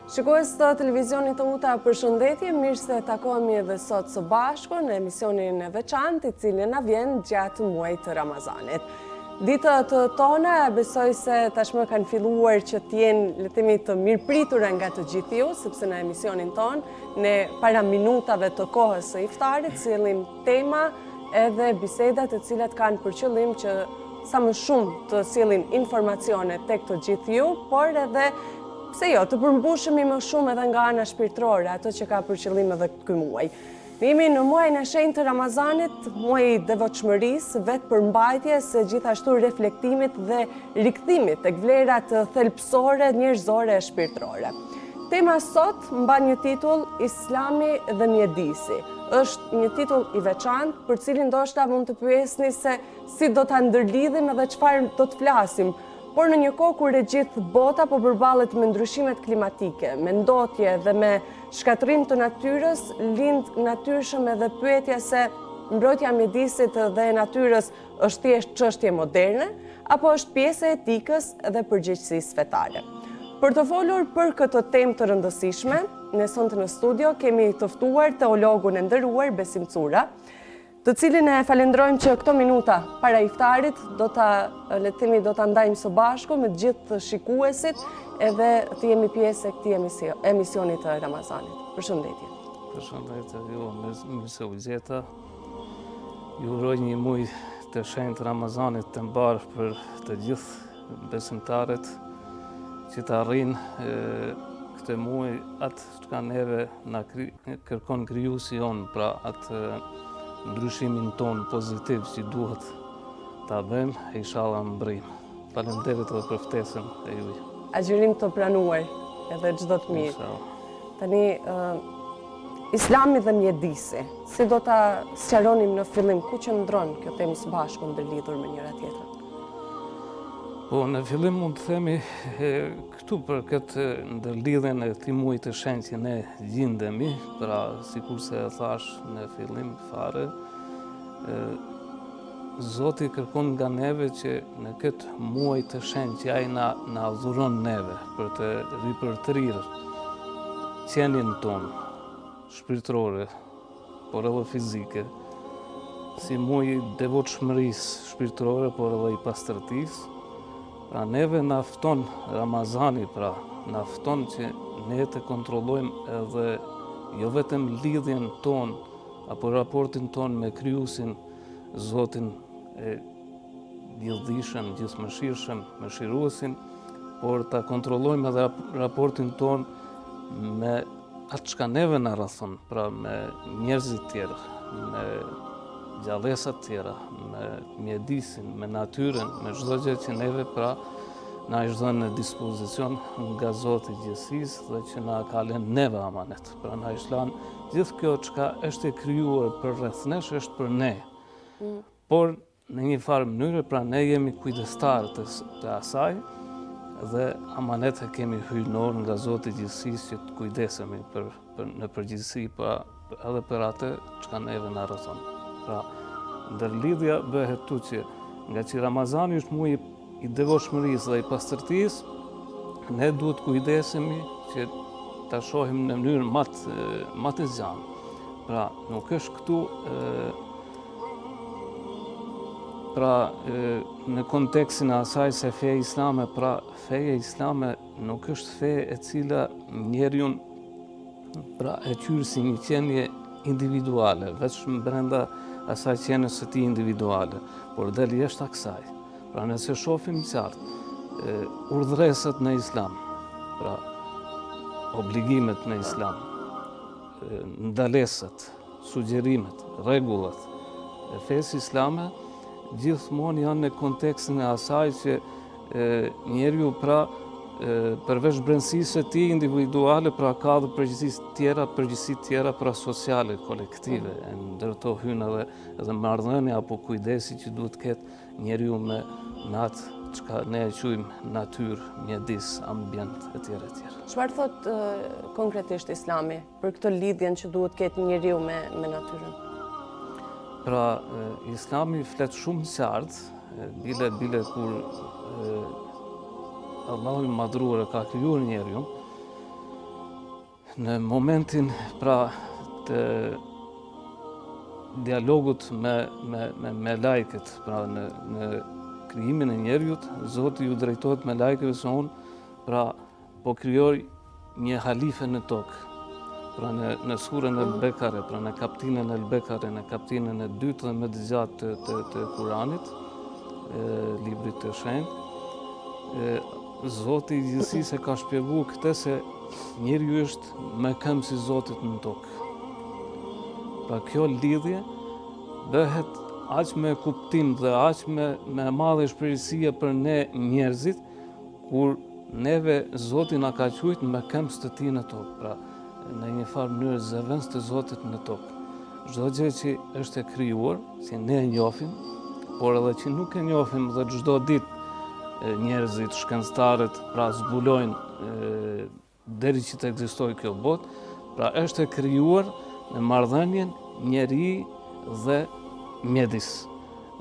Shikues të televizionit të UTA, përshëndetje, mirë se takohemi edhe sot së bashku në emisionin e veçantë i cili na vjen gjatë muajit të Ramazanit. Ditët tona besoj se tashmë kanë filluar që të jenë, le të themi, të mirëpritura nga të gjithë ju, sepse në emisionin ton ne para minutave të kohës së iftarit sillim tema edhe biseda të cilat kanë për qëllim që sa më shumë të sillin informacione tek të gjithë ju, por edhe pse jo, të përmbushemi më shumë edhe nga ana shpirtërore, ato që ka për qëllim edhe ky muaj. Ne jemi në muajin e shenjtë të Ramazanit, muaji i devotshmërisë, vetë përmbajtjes së gjithashtu reflektimit dhe rikthimit tek vlerat thelbësore, njerëzore e shpirtërore. Tema sot mban një titull Islami dhe mjedisi. Është një titull i veçantë për cilin ndoshta mund të pyesni se si do ta ndërlidhim edhe çfarë do të flasim. Por në një kohë kur e gjithë bota po përballet me ndryshimet klimatike, me ndotje dhe me shkatërim të natyrës, lind natyrshëm edhe pyetja se mbrojtja e mjedisit dhe e natyrës është thjesht çështje moderne apo është pjesë e etikës dhe përgjegjësisë fetare. Për të folur për këtë temë të rëndësishme, ne sonte në studio kemi të ftuar teologun e nderuar Besim Cura, të cilin e falenderojmë që këto minuta para iftarit do ta ndajmë së bashku me të gjithë shikuesit edhe të jemi pjesë e këtij emisionit të Ramazanit. Përshëndetje. Përshëndetje ju, mirë se u gjeta. Ju uroj një muaj të shenjtë Ramazanit të mbar për të gjithë besimtarët që të arrijnë këtë muaj atë çka neve na kërkon krijuesi jon, pra atë ndryshimin ton pozitiv që duhet ta bëjmë, inshallah mbrim. Faleminderit edhe për ftesën e juaj. Agjërim të pranuar edhe çdo të mirë. Inshallah. Tani Islami dhe mjedisi, si do ta sqaronim në fillim ku qëndron kjo temë së bashku ndërlidhur me njëra tjetrën? Po, në fillim mund të themi këtu për këtë ndërlidhjen e këtij muaji të shenjtë që ne gjendemi, pra sikur se e thash në fillim fare, Zoti kërkon nga neve që në këtë muaj të shenjtë që ai na dhuron neve për të ripërtrirë qenien tonë shpirtërore, por edhe fizike, si muaji i devotshmërisë shpirtërore, por edhe i pastërtisë. Pra neve na fton Ramazani, pra na fton që ne të kontrollojmë edhe jo vetëm lidhjen tonë apo raportin tonë me Krijuesin, Zotin e gjithdijshëm, gjithëmëshirshëm, mëshiruesin, por ta kontrollojmë edhe raportin tonë me atë çka neve na rrethon, pra me njerëzit tjerë, me gjallësat tjera, me mjedisin, me natyrën, me çdo gjë që neve pra na është dhënë në dispozicion nga Zoti i gjithësisë dhe që na ka lënë neve amanet. Pra na është lënë gjithë kjo çka është e krijuar për rreth nesh është për ne. Por në një farë mënyrë pra ne jemi kujdestarë të asaj dhe amanet e kemi hyjnor nga Zoti i gjithësisë që të kujdesemi në përgjithësi pra edhe për atë çka neve na rrethon. Pra, ndërlidhja bëhet tu që nga që Ramazani është muaji i devotshmërisë dhe i pastërtisë, ne duhet kujdesemi që ta shohim në mënyrë më të zgjanë. Pra, nuk është këtu në kontekstin e asaj se feja islame, pra feja islame nuk është fe e cila njeriu pra e qyr si një qenie individuale, vetëm brenda asaj qenies së tij individuale, por del jashtë kësaj. Pra nëse shohim qartë urdhëresat në Islam, pra obligimet në Islam, ndalesat, sugjerimet, rregullat e fesë islame, gjithmonë janë në kontekstin e asaj që njeriu pra përveç brendësisë së tij individuale, pra ka dhe përgjegjësi tjera pra sociale, kolektive, ndërto hyn edhe marrëdhënia apo kujdesi që duhet të ketë njeriu me atë çka ne e quajmë natyrë, mjedis, ambient etj. Çfarë thot konkretisht Islami për këtë lidhjen që duhet ketë njeriu me natyrën? Pra, Islami flet shumë qartë, bile kur Allahu i madhruar ka krijuar njeriu, Në momentin pra të dialogut me lajket, pra në krijimin e njerëzit, Zoti ju drejtohet me lajkeve se unë pra po krijoj një halife në tokë. Pra në surën El-Bekare, pra në kaptinën El-Bekare, në kaptinën e 2 dhe më të gjatë të Kuranit, librit të shenjtë, Zoti i gjithësisë e ka shpjeguar këtë se njeriu është më këmbë si Zotit në tokë. Pra kjo lidhje bëhet aq me kuptim dhe aq me madhe shpirtësia për ne njerëzit, kur neve Zoti na ka quajtur me këmbës të tij në tokë. Pra në një farë mënyrë zëvendës të Zotit në tokë. Çdo gjë që është e krijuar, si ne e njohim, por edhe që nuk e njohim dhe çdo ditë njerëzit, shkencëtarët, pra zbulojnë deri që të ekzistojë kjo botë, pra është e krijuar në marrëdhënien njeri dhe mjedis.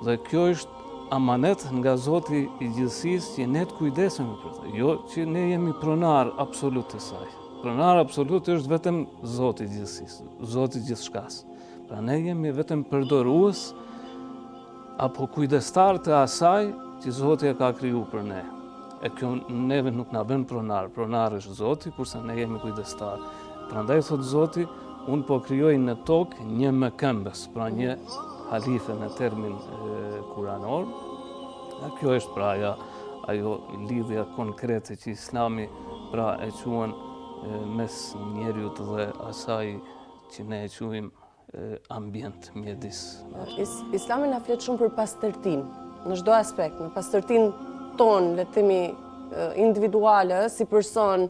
Dhe kjo është amanet nga Zoti i gjithësisë që ne të kujdesemi për të. Jo që ne jemi pronar absolut të saj. Pronar absolut është vetëm Zoti i gjithësisë, Zoti i gjithçkas. Pra ne jemi vetëm përdorues apo kujdestar të asaj që Zoti e ka kriju për ne. E kjo neve nuk na bën pronar. Pronar është Zoti, kurse ne jemi kujdestar. Prandaj thot Zoti, unë po krijoj në tokë një mëkëmbës, pra një halife në termin kuranor. Dhe kjo është pra ajo lidhja konkrete që Islami pra e quan mes njeriut dhe asaj që ne e quajmë ambient, mjedis. Islami na flet shumë për pastërtinë në çdo aspekt, në pastërtinë tonë, le të themi individuale si person,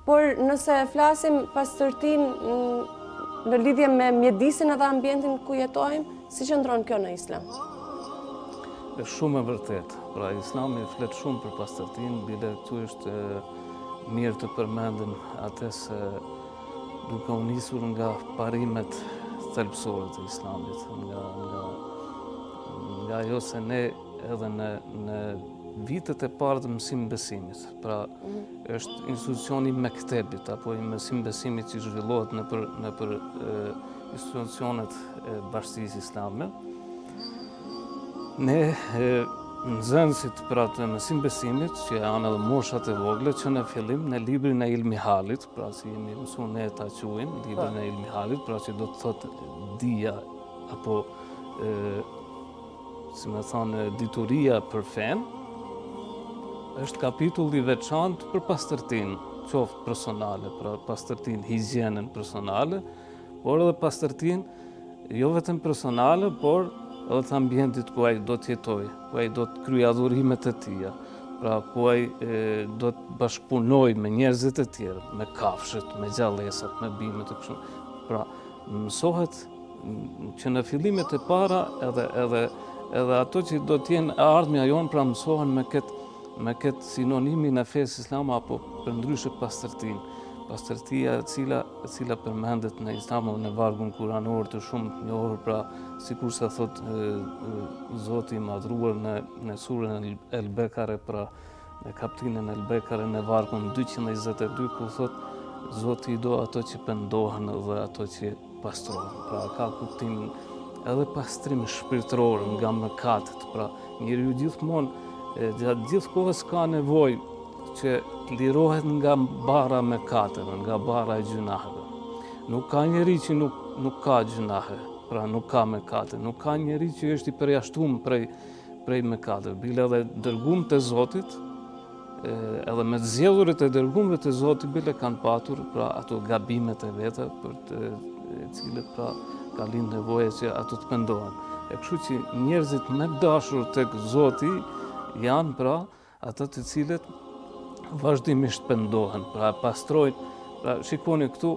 por nëse flasim pastërtinë në lidhje me mjedisin edhe ambientin ku jetojmë, si qëndron kjo në Islam? Është shumë e vërtetë. Pra Islami flet shumë për pastërtinë, bile këtu është mirë të përmendim atë se duke u nisur nga parimet thelbësore të Islamit, nga ajo se ne edhe në vitet e parë të mësim besimit, pra është institucioni mektebit, apo i mësim besimit që zhvillohet nëpër institucionet e Bashkisë Islame. Ne nxënësit pra të mësim besimit, që janë edhe moshat e vogla, që në fillim në librin e Ilmi Halit, pra si jemi mësuar ne ta quajmë, librin e Ilmi Halit, pra që do të thotë dija apo si më thonë dituria për fen, është kapitull i veçantë për pastërtinë, qoftë personale, pra pastërtinë, higjienën personale, por edhe pastërtinë jo vetëm personale, por edhe të ambientit ku ai do të jetojë, ku ai do të kryejë adhurimet e tija, pra ku ai do të bashkëpunojë me njerëzit e tjerë, me kafshët, me gjallësat, me bimët e kështu. Pra mësohet që në fillimet e para edhe ato që do të jenë ardhmja jonë, pra mësohen me këtë sinonimin e fesë islame apo përndryshe pastërtinë. Pastërtia e cila përmendet në Islam në vargun kuranor të shumë njohur, pra sikur se thot Zoti i madhruar në surën El-Bekare, pra në kaptinën El-Bekare në vargun 222, ku thot Zoti i do ato që pendohen dhe ato që pastrohen. Pra ka kuptimin edhe pastrim shpirtëror nga mëkatet, pra njeriu gjithmonë gjatë gjithë kohës ka nevojë që lirohet nga bara mëkateve, nga bara e gjunaheve. Nuk ka njeri që nuk ka gjunahe, pra nuk ka mëkate, nuk ka njeri që është i përjashtuar prej mëkateve. Bile edhe dërgumë të Zotit, edhe me të zgjedhurit e dërgumëve të Zotit, bile kanë patur pra ato gabimet e veta për të cilët pra ka lind nevoja që ato të pendohen. E kështu që njerëzit me dashur tek Zoti janë pra ata të cilët vazhdimisht pendohen, pra pastrojnë, pra shikoni këtu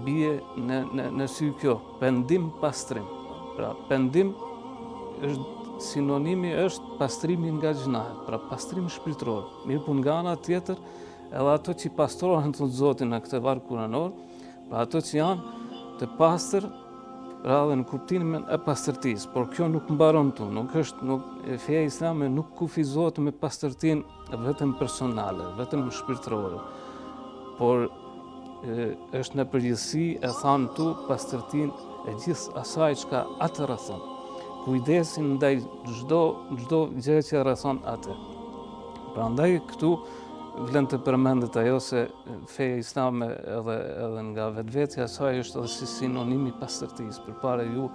bie në sy kjo, pendim pastrim. Pra pendim është sinonimi është pastrimi nga gjunahet, pra pastrim shpirtëror. Mirë po nga ana tjetër, edhe ato që pastrohen të Zotin në këtë varg kuranor, pra ato që janë të pastër, pra dhe në kuptimin e pastërtisë, por kjo nuk mbaron tu, feja islame nuk kufizohet me pastërtinë vetëm personale, vetëm shpirtërore, por është në përgjithësi e thanë tu pastërtin e gjithë asaj çka atë rrethon. Kujdesin ndaj çdo gjë që rrethon atë. Prandaj këtu vlen të përmendet ajo se feja islame edhe nga vetvetja e saj është edhe si sinonim i pastërtisë. Përpara ju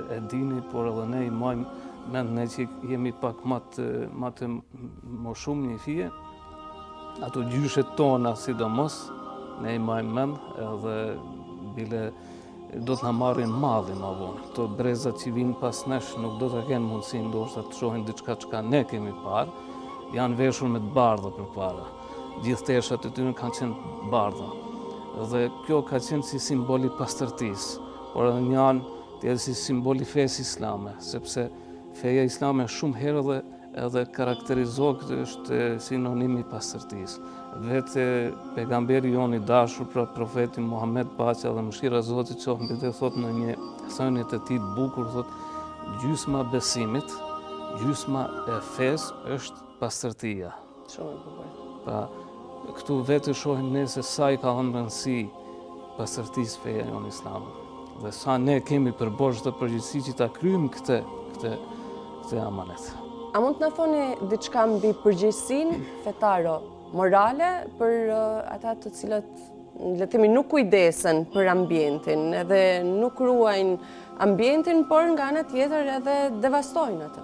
e dini, por edhe ne i majmë mend, ne që jemi pak më shumë një fije, ato gjyshet tona sidomos, ne i majmë mend edhe bile do të na marrin malli më vonë. Këto brezat që vinë pas nesh nuk do të kenë mundësi ndoshta të shohin diçka çka ne kemi parë, janë veshur me të bardha përpara. Gjithë teshat e tyre kanë qenë bardha. Dhe kjo ka qenë si simboli pastërtisë, por edhe një anë tjetër si simboli fesë islame, sepse feja islame shumë herë edhe karakterizohet, është sinonimi i pastërtisë. Vetë pejgamberi jon i dashur, pra profeti Muhammed, paqja dhe mëshira e Zotit qoftë mbi të, thot në një thënie të tij të bukur, thot gjysma besimit, gjysma e fesë është pastërtia. Shumë e bukur. Pra, këtu vetë shohim ne se sa i ka dhënë rëndësi pastërtisë feja jon islame. Dhe sa ne kemi përbosh dhe përgjithësi që ta kryejmë këtë amanet. A mund të na thoni diçka mbi përgjegjësinë fetare morale për ata të cilët, le të themi, nuk kujdesen për ambientin, edhe nuk ruajnë ambientin, por nga ana tjetër edhe devastojnë atë?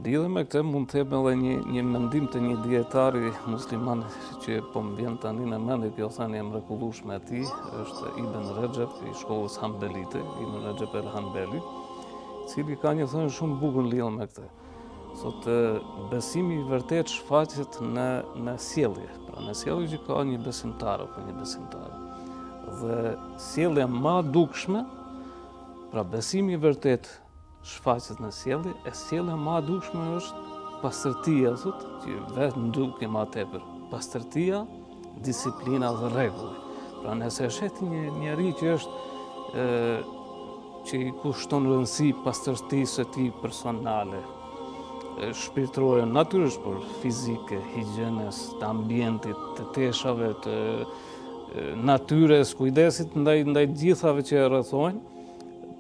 Lidhe me këtë mund të them edhe një mendim të një dietari musliman që po më vjen tani në mendje, kjo thënie e mrekullueshme e tij, është Ibn Rajab i shkollës Hanbelite, Ibn Rajab el-Hanbeli, i cili ka një thënie shumë bukur lidhur me këtë. Thotë besimi i vërtet shfaqet në sjellje, pra në sjellje që ka një besimtar apo një besimtare. Dhe sjellja më e dukshme, pra besimi i vërtet shfaqet në sjellje, e sjellja më e dukshme është pastërtia, thotë, që vetë ndukem më tepër. Pastërtia, disiplina dhe rregulli. Pra nëse shet një njerëz që është që i kushton rëndësi pastërtisë së tij personale, shpirtërore, natyrisht, por fizike, higjienës, të ambientit, të teshave, të natyres, kujdesit ndaj gjithave që e rrethojnë,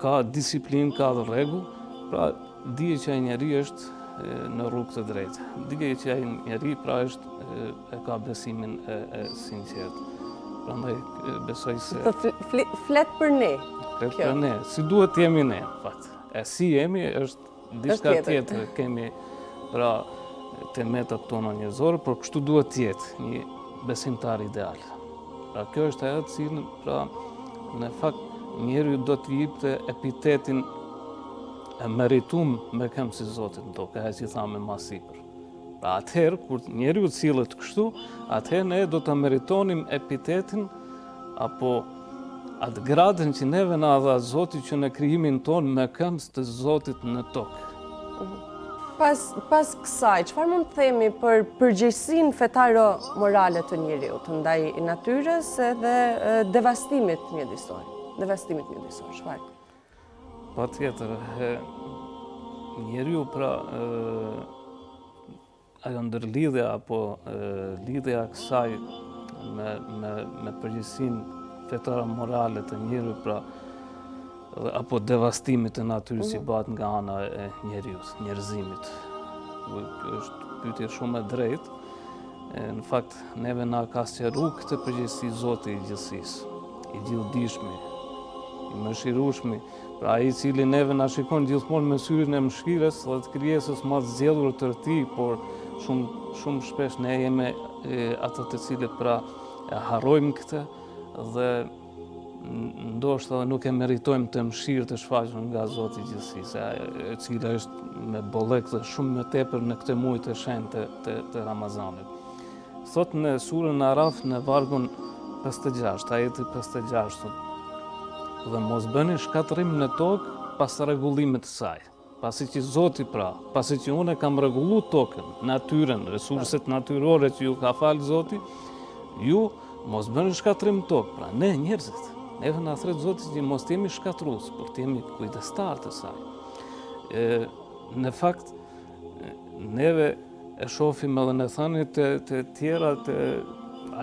ka disiplinë, ka dhe rregull, pra dije që ai njeri është në rrugë të drejtë. Dije që ai njeri pra e ka besimin e sinqert. Prandaj besoj se flet për ne. Flet për ne, si duhet të jemi ne, në fakt. E si jemi është diçka tjetër, kemi pra temetat tona njerëzore, por kështu duhet të jetë një besimtar ideal. Pra kjo është ajo që pra në fakt njeriu do të jepte epitetin e meritum me këmbë si Zotit në tokë, e që thamë më sipër. Pra atëherë, kur njeriu cilët kështu, atëherë ne do të meritonim epitetin apo atë gradën që neve na dha Zoti që në krijimin ton me këmbë të Zotit në tokë. Pas kësaj, çfarë mund të themi për përgjegjësinë fetare morale të njeriut ndaj natyrës edhe devastimit mjedisor? Çfarë? Patjetër, njeriu pra ajo ndërlidhja apo lidhja kësaj me përgjegjësinë fetare morale të njeriut, pra apo devastimit të natyrës që bëhet nga ana e njeriut, njerëzimit. Është pyetje shumë e drejtë. Në fakt, neve na ka sqaruar këtë përgjegjësi Zoti i gjithësisë, i gjithdijshmi, i mëshirueshmi, pra ai i cili neve na shikon gjithmonë me syrin e mëshirës dhe të krijesës më të zgjedhur të tij, por shumë shpesh ne jemi ato të cilët pra e harrojmë këtë dhe ndoshta nuk e meritojmë të mëshirë të shfaqur nga Zoti i gjithësisë, e cila është me bollëk dhe shumë më tepër në këtë muaj të shenjtë të Ramazanit. Thot në surën Araf në vargun 56, ajeti 56, thot: dhe mos bëni shkatërrim në tokë pas rregullimit të saj. Pasi që Zoti pra, pasi që unë kam rregulluar tokën, natyrën, resurset natyrore që ju ka falë Zoti, ju mos bëni shkatërrim në tokë. Pra ne njerëzit, neve na thret Zoti që mos jemi shkatrues, por të jemi kujdestar të saj. Në fakt, neve e shohim edhe në thënie të tjera të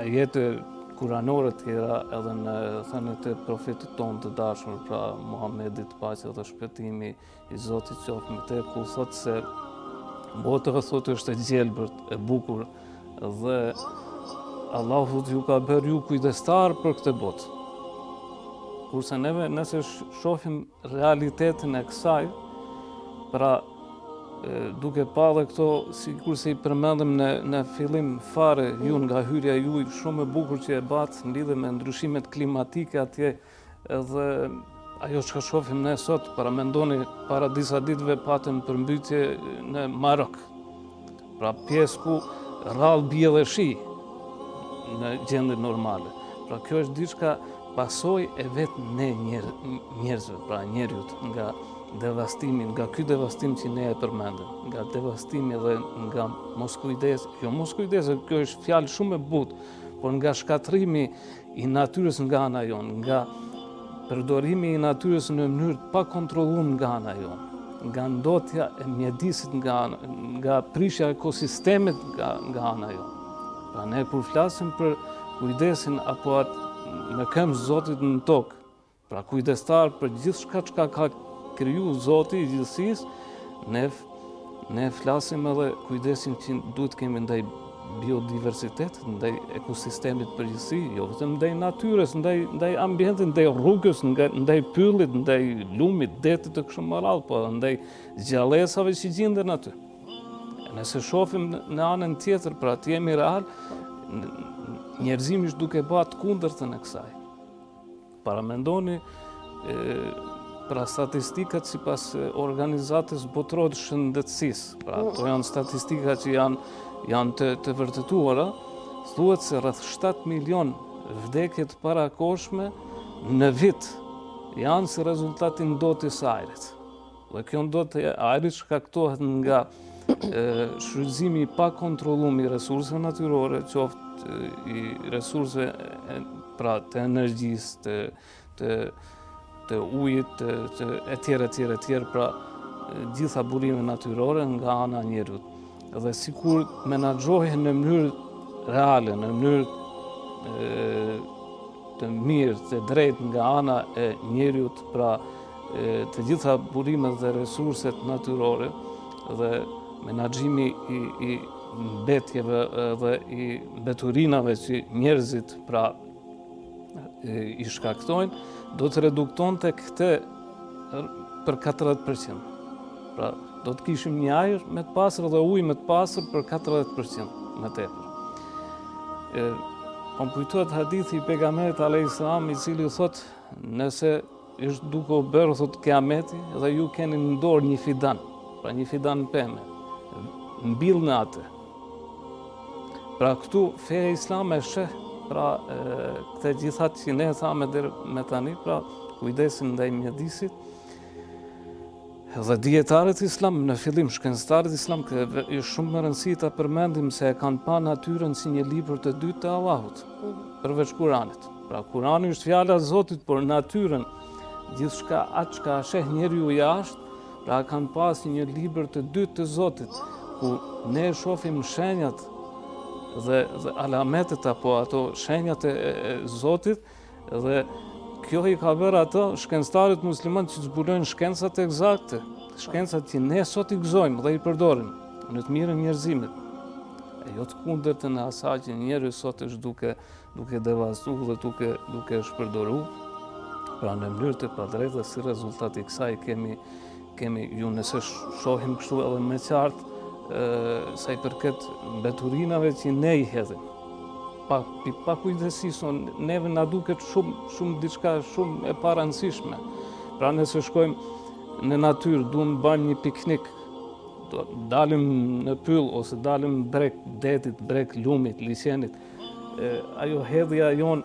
ajete kuranore tjera edhe në thënit e profetit tonë të dashur, pra Muhamedit, paqja dhe shpëtimi i Zotit qoftë me te, ku thotë se botëra thotë është e gjelbërt, e bukur dhe Allahu ju ka bërë ju kujdestar për këtë botë. Kurse neve nëse shohim realitetin e kësaj, pra duke pa dhe këto, sikur se i përmendëm në fillim fare, ju nga hyrja juaj shumë e bukur që e batë në lidhje me ndryshimet klimatike atje, edhe ajo që shohim ne sot, para mendoni, para disa ditëve patëm përmbytje në Marok. Pra pjesë ku rrallë bie dhe shi në gjendje normale. Pra kjo është diçka pasojë e vetë ne njerëzve, pra njeriut, nga devastimin, nga ky devastim që ne e përmendëm, nga devastimi dhe nga moskujdesi, jo moskujdesi, kjo është fjalë shumë e butë, por nga shkatrimi i natyrës nga ana jonë, nga përdorimi i natyrës në mënyrë pa kontrolluar nga ana jonë, nga ndotja e mjedisit nga prishja e ekosistemit nga ana jonë. Pra ne kur flasim për kujdesin apo me këmbë Zotit në tokë, pra kujdestar për gjithçka çka ka kriju Zoti i gjithësisë, ne flasim edhe kujdesin që duhet kemi ndaj biodiversitetit, ndaj ekosistemit përgjithësi, jo vetëm ndaj natyrës, ndaj ambientit, ndaj rrugës, ndaj pyllit, ndaj lumit, detit të kështu me radhë, po ndaj gjallësave që gjenden aty. Nëse shohim në anën tjetër, pra të jemi real, njerëzimi është duke bërë të kundërtën e kësaj. Paramendoni pra statistikat sipas organizatës botërore të shëndetësisë, pra ato janë statistika që janë të vërtetuara, thuhet se rreth 7 milion vdekje të parakoshme në vit janë si rezultati ndotjes së ajrit. Dhe kjo ndotje e ajrit shkaktohet nga shfrytëzimi i pakontrolluar i resurseve natyrore, qoftë i resurseve pra të energjisë, të ujit, e tjerë, pra gjitha burime natyrore nga ana e njerëzit. Dhe sikur menaxhohen në mënyrë reale, në mënyrë të mirë, të drejtë nga ana e njerëzit, pra të gjitha burimet dhe resurset natyrore dhe menaxhimi i mbetjeve dhe i mbeturinave që njerëzit pra i shkaktojnë, do të reduktonte këtë për 40%. Pra, do të kishim një ajër me të pastër dhe ujë me të pastër për 40% më tepër. Po më kujtohet hadithi i pejgamberit alayhis salam, i cili thotë, nëse është duke u bërë thotë kiameti dhe ju keni në dorë një fidan, pra një fidan peme, mbillni atë. Pra këtu feja islame sheh pra këte gjithat që ne thamë deri me tani, pra kujdesin ndaj mjedisit. Dhe dietarët islam, në fillim shkencëtarët islam, është shumë më rëndësi ta përmendim se e kanë pa natyrën si një libër të dytë të Allahut, përveç Kuranit. Pra Kurani është fjala e Zotit, por natyrën, gjithçka atë çka sheh njeriu jashtë, pra kanë pas një libër të dytë të Zotit, ku ne shohim shenjat dhe alametet apo ato shenjat e Zotit, dhe kjo i ka bërë ato shkencëtarët musliman që zbulojnë shkencat eksakte, shkencat që ne sot i gëzojmë dhe i përdorim në të mirën njerëzimit. E jo të kundërtën e asaj që njeriu sot është duke devastuar dhe duke shpërdoruar, pra në mënyrë të padrejtë, si rezultat i kësaj kemi ju nëse shohim kështu edhe me qartë, sa i përket mbeturinave që ne i hedhim. Pa kujdesi, neve na duket shumë diçka shumë e parëndësishme. Pra nëse shkojmë në natyrë, duam bëjmë një piknik, dalim në pyll ose dalim brek detit, brek lumit, liçenit, ajo hedhja jonë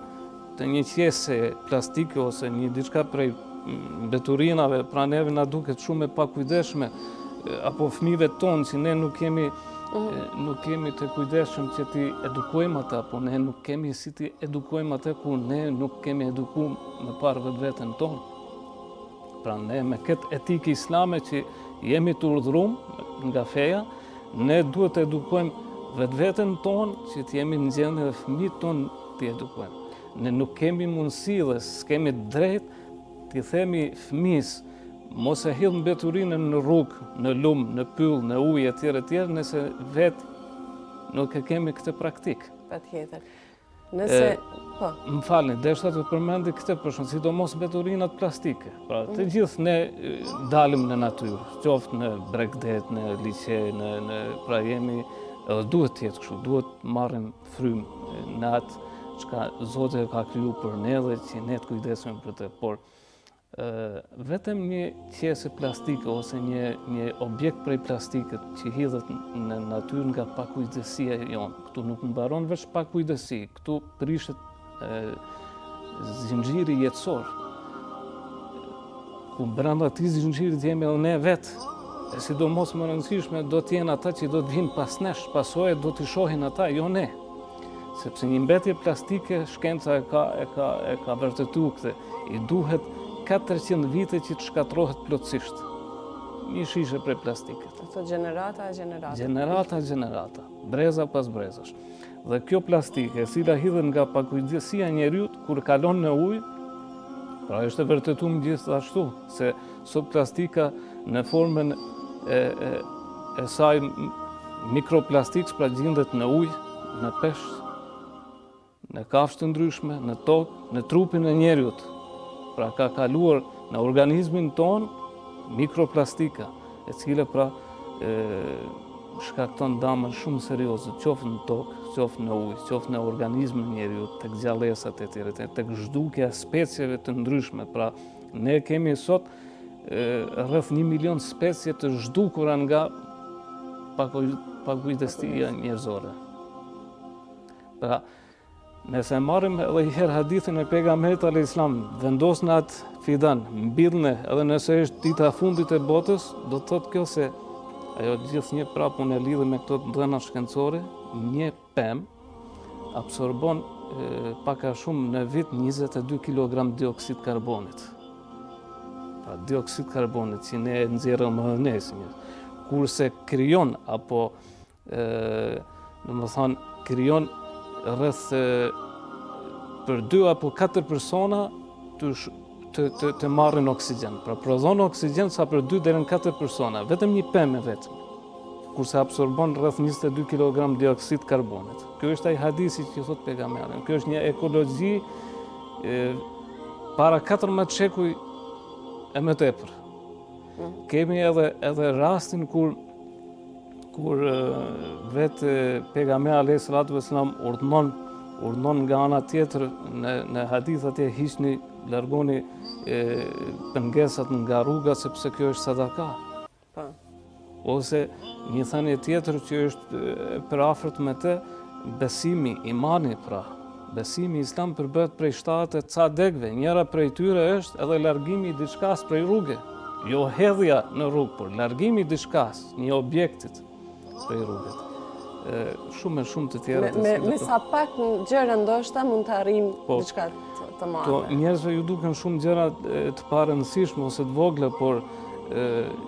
të një qese plastike ose një diçka prej mbeturinave, pra neve na duket shumë e pakujdeshme, apo fëmijëve tonë që ne nuk kemi të kujdesshëm që ti edukojmë ata, po ne nuk kemi si ti edukojmë ata ku ne nuk kemi edukuar më parë vetveten tonë. Pra ne me këtë etikë islame që jemi të urdhëruar nga feja, ne duhet të edukojmë vetveten tonë që të jemi në gjendje dhe fëmijët tonë të edukojmë. ne nuk kemi mundësi dhe s'kemi drejt t'i themi fëmis mos e hidh mbeturinë në rrugë, në lumë, në pyll, në ujë etj, nëse vetë nuk e kemi këtë praktikë. Patjetër. Nëse, po. Më falni, deshta të përmendi këtë për shumë, sidomos mbeturinat plastike. Pra, të gjithë ne dalim në natyrë, qoftë në Bregdet, në liqe, pra jemi, edhe duhet tjetë kështu, duhet marrim frymë në atë çka Zoti ka kriju për ne dhe që ne të kujdesemi për të, por vetëm një qese plastike ose një objekt prej plastikët që hidhet në natyrë nga pakujdesia jonë. Këtu nuk mbaron veç pakujdesi, këtu prishet zinxhiri jetësor. Ku brenda këtij zinxhirit jemi edhe ne vetë, e sidomos më rëndësishme do të jenë ata që do të vinë pas nesh, pasojat do t'i shohin ata, jo ne. Sepse një mbetje plastike, shkenca e ka vërtetuar këtë, i duhet 400 vite që të shkatrohet plotësisht. Një shishe prej plastikët. Këto gjenerata. Gjenerata, breza pas brezash. Dhe kjo plastike, e cila hidhet nga pakujdesia e njeriut, kur kalon në ujë, pra është e vërtetuar gjithashtu, se sot plastika në formën e saj mikroplastikës pra gjendet në ujë, në peshë, në kafshë të ndryshme, në tokë, në trupin e njeriut. Pra ka kaluar në organizmin ton mikroplastika, e cila pra shkakton damën shumë serioze, qoftë në tokë, qoftë në ujë, qoftë në organizmin njeriut, tek gjallësat e tjera, tek zhdukja e specieve të ndryshme. Pra ne kemi sot rreth 1 milion specie të zhdukura nga pakujdesia njerëzore. Pra nëse marrim edhe i herë hadithin e pejgamberit alayhis salam, vendos në atë fidan, mbillne edhe nëse është dita e fundit e botës, do të thotë kjo se ajo gjithnjë prapë unë e lidhe me këto dhëna shkencore, një pemë absorbon pak a shumë në vit 22 kg dioksid karbonit. Pra dioksid karbonit që ne e nxjerrëm më nesër. Kurse krijon apo domethënë krijon rreth për 2 apo 4 persona të marrin oksigjen. Pra prodhon oksigjen sa për 2 deri në 4 persona, vetëm një pemë vetëm. Kurse absorbon rreth 22 kg dioksid karbonit. Kjo është ai hadisi që thot pejgamberi. Kjo është një ekologji para 14 shekuj e më tepër. Kemi edhe rastin kur vetë pejgamberi alayhis salatu vesselam urdhnon nga ana tjetër në hadith atje hiqni, largoni pengesat nga rruga sepse kjo është sadaka. Ose një thënie tjetër që është për afërt me të, besimi, imani pra. Besimi islam përbëhet prej 7 cadegve. Njëra prej tyre është edhe largimi i diçkas prej rruge. Jo hedhja në rrugë, por largimi i diçkas, një objektit prej rrugët. Shumë të tjera. Me sa pak gjëra ndoshta mund të arrijmë diçka të madhe. Njerëzve ju duken shumë gjëra të parëndësishme ose të vogla, por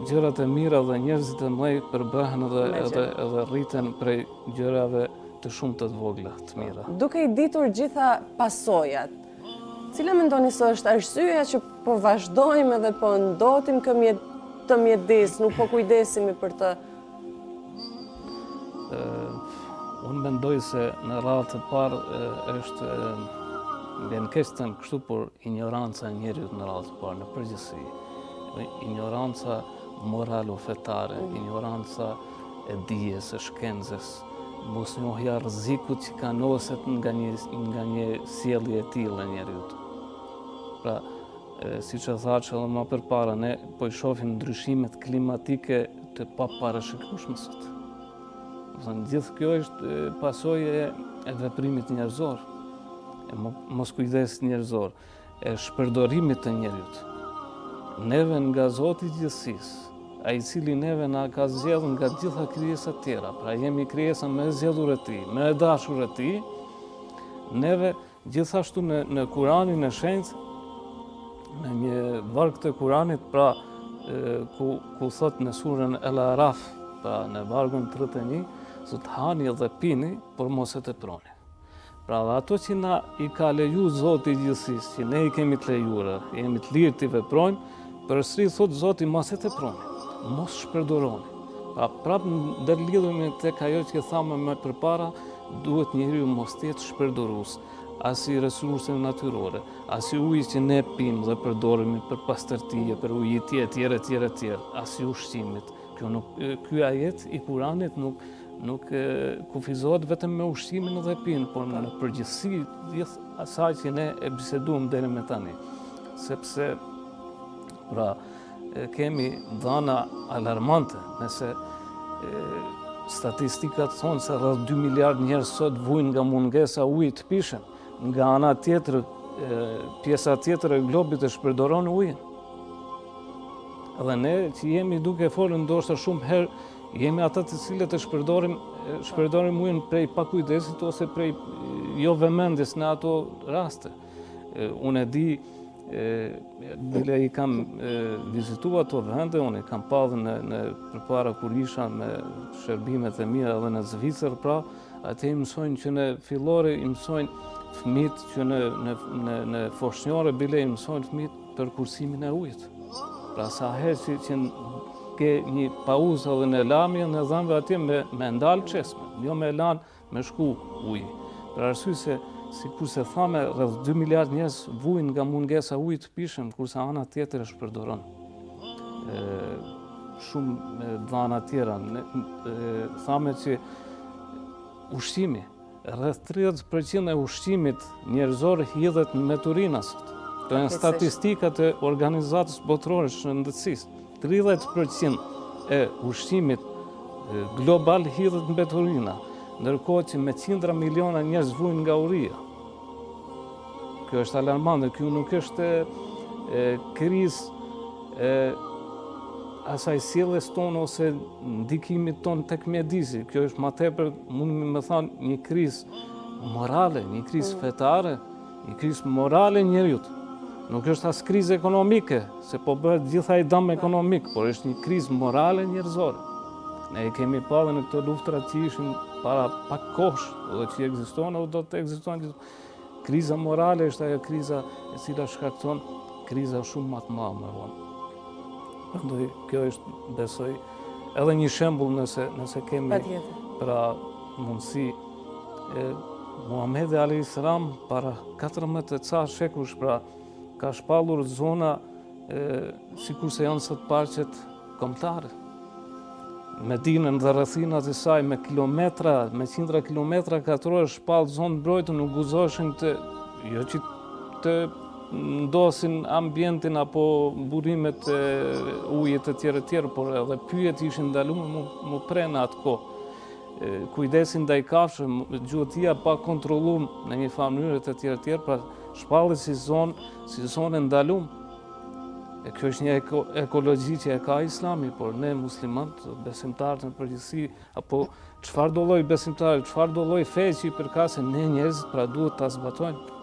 gjërat e mira dhe njerëzit e mëdhenj përbëhen edhe rriten prej gjërave të shumta të vogla, të mira. Duke i ditur gjitha pasojat, cila mendoni se është arsyeja që po vazhdojmë edhe po ndotim të mjedis, nuk po kujdesemi për të? Unë mendoj se në radhë të parë është vjen keq të them kështu, por ignoranca e njeriut në radhë të parë në përgjithësi. Ignoranca moralo-fetare, ignoranca e dijes, e shkencës, mosnjohja e rrezikut që kanoset nga një sjellje e tillë e njeriut. Pra, siç e thash edhe më përpara, ne po i shohim ndryshimet klimatike të paparashikueshme sot. Gjithë kjo është pasojë e veprimit njerëzor, e moskujdesit njerëzor, e shpërdorimit të njerëzit. Neve nga Zoti i gjithësisë, ai i cili neve na ka zgjedhur nga gjitha krijesat tjera, pra jemi krijesa më e zgjedhur e Tij, më e dashur e Tij, neve gjithashtu në Kuranin e shenjtë, në një varg të Kuranit, pra ku thot në surën El-Araf, pra në vargun 31, thot hani dhe pini, por mos e teproni. Pra dhe ato që na i ka leju Zoti i gjithësisë, që ne i kemi të lejuar, jemi të lirë të veprojmë, përsëri thot Zoti mos e teproni, mos shpërdoroni. Pra prapë ndërlidhemi tek ajo që thamë më përpara, duhet njeriu mos të jetë shpërdorues, as i resurseve natyrore, as i ujit që ne pimë dhe përdoremi për pastërtie, për ujit etj, as i ushqimit. Ky ajet i Kuranit nuk kufizohet vetëm me ushqimin dhe pinë, por në përgjithësi gjithë asaj që ne e biseduam deri me tani. Sepse pra kemi dhëna alarmante, nëse statistikat thonë se rreth 2 miliard njerëz sot vujnë nga mungesa ujit të pishëm, nga ana tjetër, pjesa tjetër e globit e shpërdoron ujin. Dhe ne që jemi duke folur ndoshta shumë herë, jemi ata të cilët e shpërdorim ujin prej pakujdesit ose prej jo vëmendjes në ato raste. Unë e di, bile i kam vizituar ato vende, unë i kam padhe përpara kur isha me shërbimet e mira edhe në Zvicër, pra atë i mësojnë që në fillore i mësojnë fëmijët që në foshnjore bile i mësojnë fëmijët për kursimin e ujit. Pra sa herë që ke një pauzë edhe në lamje, në dhanve atje me ndalë qesme, jo me lanë me shku uji. Për arsye se, sikur se thame, rreth 2 miliard njerëz vujnë nga mungesa ujit të pishëm, kurse ana tjetër e shpërdoron. Shumë dhana tjera. Thame që ushqimi, rreth 30% e ushqimit njerëzor hidhet me turina sot. Këto janë statistikat e Organizatës Botërore të Shëndetësisë. 30% e ushqimit global hidhet me turina, ndërkohë që me qindra miliona njerëz vujnë nga uria. Kjo është alarmante, kjo nuk është krizë asaj sjelljes tonë ose ndikimit tonë tek mjedisi. Kjo është më tepër, mund me thënë, një krizë morale, një krizë fetare, një krizë morale njeriut. Nuk është as krizë ekonomike, se po bëhet gjithaj dëm ekonomik, por është një krizë morale njerëzore. Ne kemi parë në këto luftra që ishin para pak kohësh, dhe që ekzistojnë o do të ekzistojnë. Kriza morale është ajo kriza e cila shkakton kriza shumë më të madhe më vonë. Prandaj kjo është, besoj, edhe një shembull nëse kemi pra mundësi. Muhamedi alayhis salam para 14 e ca shekush pra ka shpallur zona sikur se janë sot parqet kombëtare. Medinën dhe rrethinat e saj me kilometra, me qindra kilometra katror shpall zonë mbrojtur, nuk guxoshin jo që të ndosin ambientin apo burimet e ujit e tjerë, por edhe pyjet ishin ndaluar mu prenë atë kohë. Kujdesin ndaj kafshëve, gjuhëtia pa kontrolluar në një farë mënyrë të tjerë, pra shpalli si zonë ndaluar. Kjo është një ekologji që e ka Islami, por ne muslimanët, besimtarët në përgjithësi, apo çfarë do lloj besimtarë, çfarë do lloj feje që i përkasin ne njerëzit, pra duhet ta zbatojmë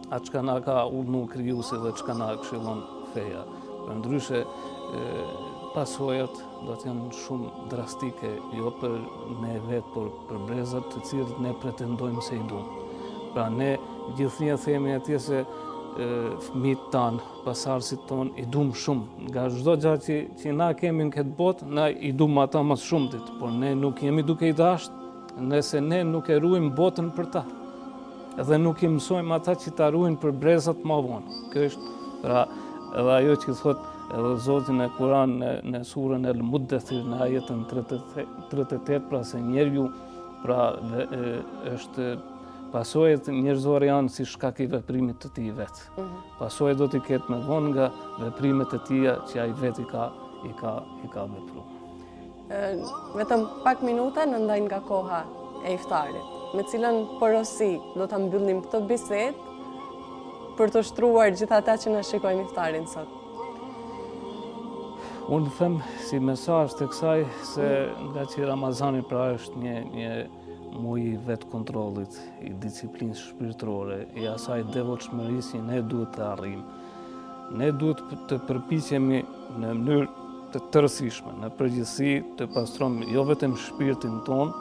atë çka na ka urdhëruar krijuesi dhe çka na këshillon feja. Përndryshe pasojat do të janë shumë drastike, jo për ne vetë, por për brezat të cilët ne pretendojmë se i duam. Pra ne gjithnjë themi atje se fëmijët tanë, pasardhësit tonë i duam shumë. Nga çdo gjë që na kemi në këtë botë, na i duam ata më shumë ditë, por ne nuk jemi duke i dashur nëse ne nuk e ruajmë botën për ta. Edhe nuk i mësojmë ata që ta ruajnë për brezat më vonë. Kjo është pra edhe ajo që thotë edhe Zoti në Kur'an në surën El-Muddathir në ajetën 38, pra se njeriu pra është pasojat njerëzore janë si shkak i veprimit të tij vetë. Pasojat do t'i ketë me vonë nga veprimet e tija që ai vetë i ka vepruar. Vetëm pak minuta në ndajnë nga koha e iftarit, me cilën porosi do ta mbyllim këtë bisedë për të shtruar gjithë ata që na shikojnë iftarin sot. Unë them si mesazh të kësaj se nga që Ramazani pra është një muaj i vetë kontrollit, i disiplinës shpirtërore, i asaj devotshmërisë që ne duhet të arrijmë. Ne duhet të përpiqemi në mënyrë të tërësishme, në përgjithësi të pastrojmë jo vetëm shpirtin tonë,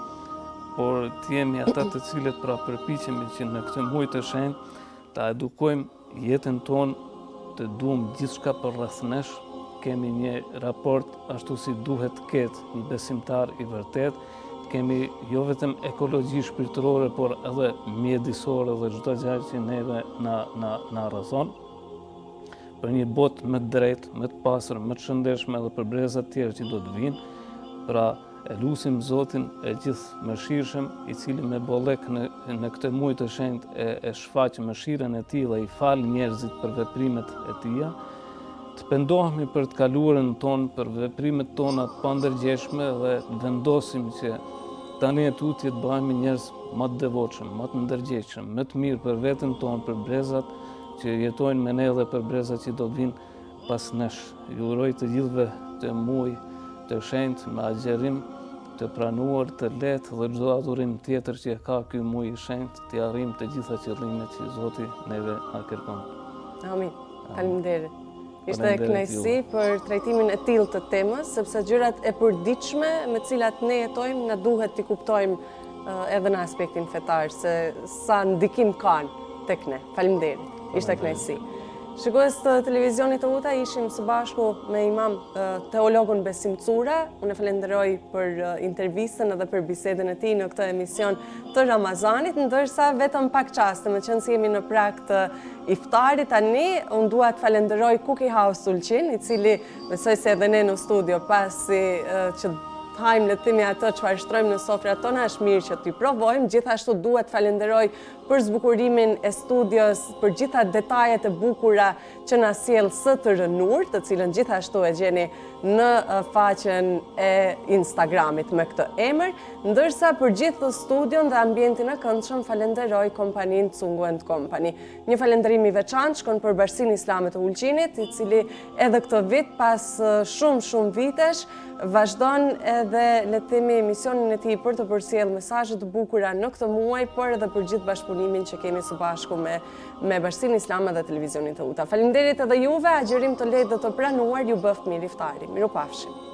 por të jemi ata të cilët pra përpiqemi që në këtë muaj të shenjtë ta edukojmë jetën tonë, të duam gjithçka për rreth nesh, kemi një raport ashtu si duhet të ketë një besimtar i vërtet, kemi jo vetëm ekologji shpirtërore, por edhe mjedisore dhe çdo gjë që neve na rrethon, për një botë më të drejtë, më të pastër, më të shëndetshme edhe për brezat tjerë që do të vinë. Pra e lutim Zotin e gjithë mëshirshëm, i cili me bollek në këtë muaj të shenjtë e shfaq mëshirën e tij dhe i fal njerëzit për veprimet e tija. Të pendohemi për të kaluarën tonë, për veprimet tona të pandërgjeshme dhe vendosim që tani e tutje të bëhemi njerëz më të devotshëm, më të ndërgjegjshëm, më të mirë për veten tonë, për brezat që jetojnë me ne dhe për brezat që do të vinë pas nesh. Ju uroj të gjithëve të muaj të shenjtë me agjerim të pranuar, të lehtë dhe çdo adhurim tjetër që ka ky muaj i shenjtë, të arrijmë të gjitha qëllimet që Zoti neve na kërkon. Amin. Faleminderit. Ishte kënaqësi për trajtimin e tillë të temës, sepse gjërat e përditshme me të cilat ne jetojmë na duhet t'i kuptojmë edhe në aspektin fetar, se sa ndikim kanë tek ne. Faleminderit. Ishte kënaqësi. Shikues të televizionit të UTA, ishim së bashku me imam teologun Besim Cura. Unë e falenderoj për intervistën edhe për bisedën e tij në këtë emision të Ramazanit, ndërsa vetëm pak çaste, me qenë se jemi në prag të iftarit tani, unë dua të falenderoj Cookie House Ulqin, i cili besoj se edhe ne në studio pasi që hajmë le të themi ato çfarë shtrojmë në sofrat tona, është mirë që t'i provojmë. Gjithashtu duhet falenderoj për zbukurimin e studios, për gjitha detajet e bukura që na sjell STR Nur, të cilën gjithashtu e gjeni në faqen e Instagramit me këtë emër, ndërsa për gjithë studion dhe ambientin e këndshëm falenderoj kompaninë Cungu & Company. Një falënderim i veçantë shkon për Bashkinë Islame të Ulqinit, i cili edhe këtë vit pas shumë vitesh vazhdon edhe le të themi misionin e tij për të përcjellë mesazhe të bukura në këtë muaj, por edhe për gjithë bashkëpunimin që kemi së bashku me Bashkinë Islame dhe televizionin të UTA. Faleminderit edhe juve, agjerim të lehtë dhe të pranuar, ju bëft mirë iftari. Mirupafshim.